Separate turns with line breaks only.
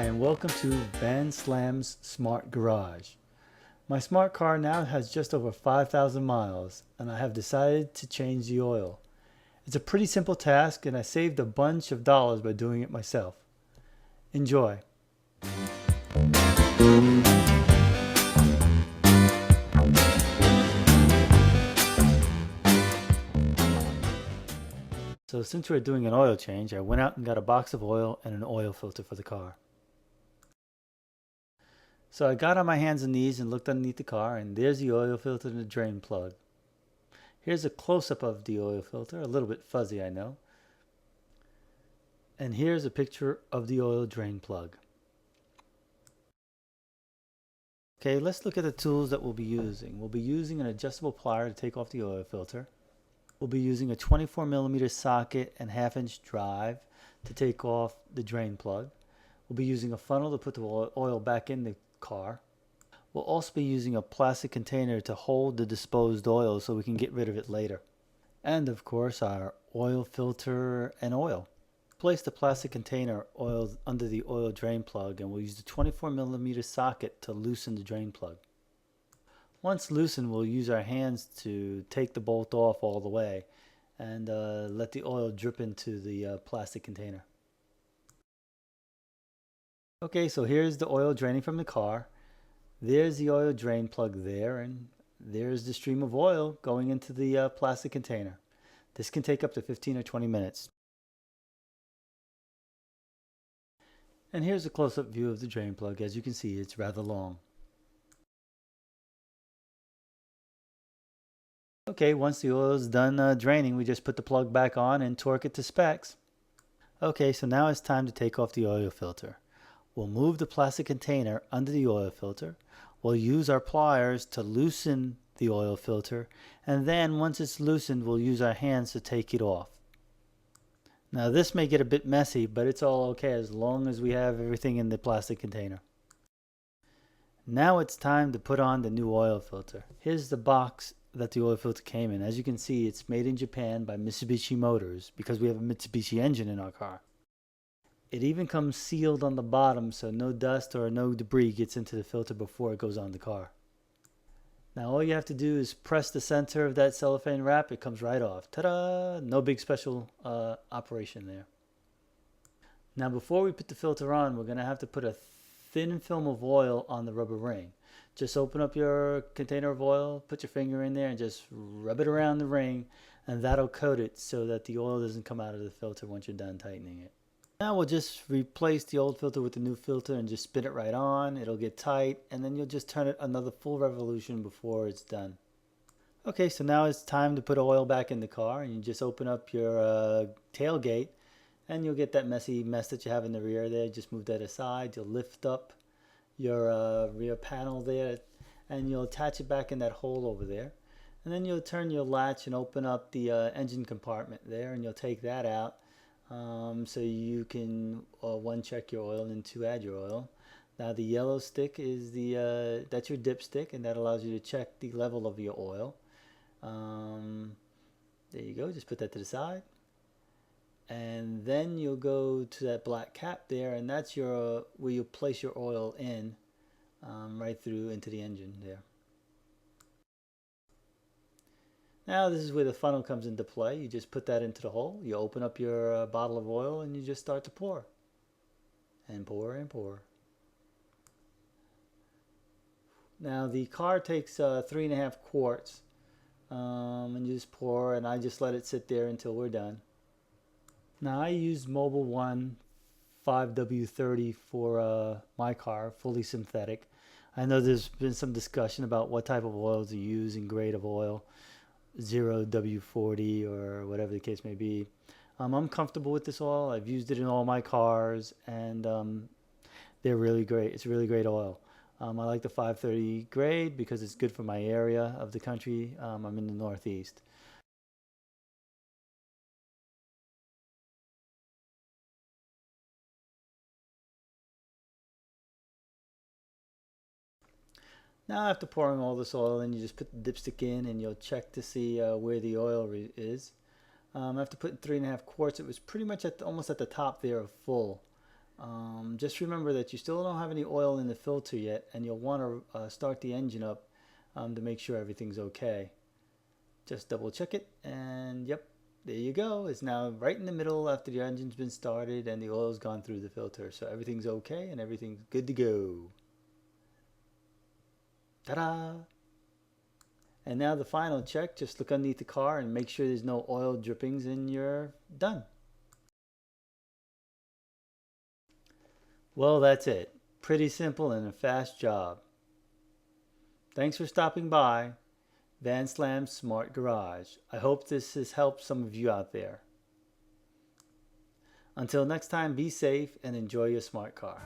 Hi, and welcome to Van Slam's Smart Garage. My smart car now has just over 5,000 miles, and I have decided to change the oil. It's a pretty simple task, and I saved a bunch of dollars by doing it myself. Enjoy. So since we're doing an oil change, I went out and got a box of oil and an oil filter for the car. So I got on my hands and knees and looked underneath the car, and there's the oil filter and the drain plug. Here's a close-up of the oil filter, a little bit fuzzy, I know. And here's a picture of the oil drain plug. Okay, let's look at the tools that we'll be using. We'll be using an adjustable plier to take off the oil filter. We'll be using a 24mm socket and 1/2-inch drive to take off the drain plug. We'll be using a funnel to put the oil back in the car. We'll also be using a plastic container to hold the disposed oil so we can get rid of it later. And of course our oil filter and oil. Place the plastic container oil under the oil drain plug, and we'll use the 24mm socket to loosen the drain plug. Once loosened, we'll use our hands to take the bolt off all the way and let the oil drip into the plastic container. Okay, so here's the oil draining from the car. There's the oil drain plug there, and there's the stream of oil going into the plastic container. This can take up to 15 or 20 minutes. And here's a close-up view of the drain plug. As you can see, it's rather long. Okay, once the oil is done draining, we just put the plug back on and torque it to specs. Okay, so now it's time to take off the oil filter. We'll move the plastic container under the oil filter. We'll use our pliers to loosen the oil filter, and then once it's loosened, we'll use our hands to take it off. Now this may get a bit messy, but it's all okay as long as we have everything in the plastic container. Now it's time to put on the new oil filter. Here's the box that the oil filter came in. As you can see, it's made in Japan by Mitsubishi Motors because we have a Mitsubishi engine in our car. It even comes sealed on the bottom so no dust or no debris gets into the filter before it goes on the car. Now all you have to do is press the center of that cellophane wrap. It comes right off. Ta-da! No big special operation there. Now before we put the filter on, we're going to have to put a thin film of oil on the rubber ring. Just open up your container of oil, put your finger in there and just rub it around the ring, and that'll coat it so that the oil doesn't come out of the filter once you're done tightening it. Now we'll just replace the old filter with the new filter and just spin it right on. It'll get tight, and then you'll just turn it another full revolution before it's done. Okay, so now it's time to put oil back in the car, and you just open up your tailgate, and you'll get that messy mess that you have in the rear there. Just move that aside. You'll lift up your rear panel there, and you'll attach it back in that hole over there. And then you'll turn your latch and open up the engine compartment there, and you'll take that out. So you can one, check your oil, and two, add your oil. Now the yellow stick is that's your dipstick, and that allows you to check the level of your oil. There you go, just put that to the side. And then you'll go to that black cap there, and that's where you place your oil in, right through into the engine there. Now this is where the funnel comes into play. You just put that into the hole, you open up your bottle of oil, and you just start to pour. And pour and pour. Now the car takes 3.5 quarts, and you just pour, and I just let it sit there until we're done. Now I use Mobil 1 5W30 for my car, fully synthetic. I know there's been some discussion about what type of oil to use and grade of oil. 0W40 or whatever the case may be. I'm comfortable with this oil. I've used it in all my cars, and they're really great. It's really great oil. I like the 530 grade because it's good for my area of the country. I'm in the Northeast. Now after pouring all this oil in, you just put the dipstick in, and you'll check to see where the oil is. After putting 3.5 quarts, it was pretty much almost at the top there of full. Just remember that you still don't have any oil in the filter yet, and you'll want to start the engine up to make sure everything's okay. Just double check it, and yep, there you go. It's now right in the middle after the engine's been started and the oil's gone through the filter. So everything's okay and everything's good to go. Ta-da! And now the final check, just look underneath the car and make sure there's no oil drippings and you're done. Well, that's it. Pretty simple and a fast job. Thanks for stopping by Van Slam's Smart Garage. I hope this has helped some of you out there. Until next time, be safe and enjoy your smart car.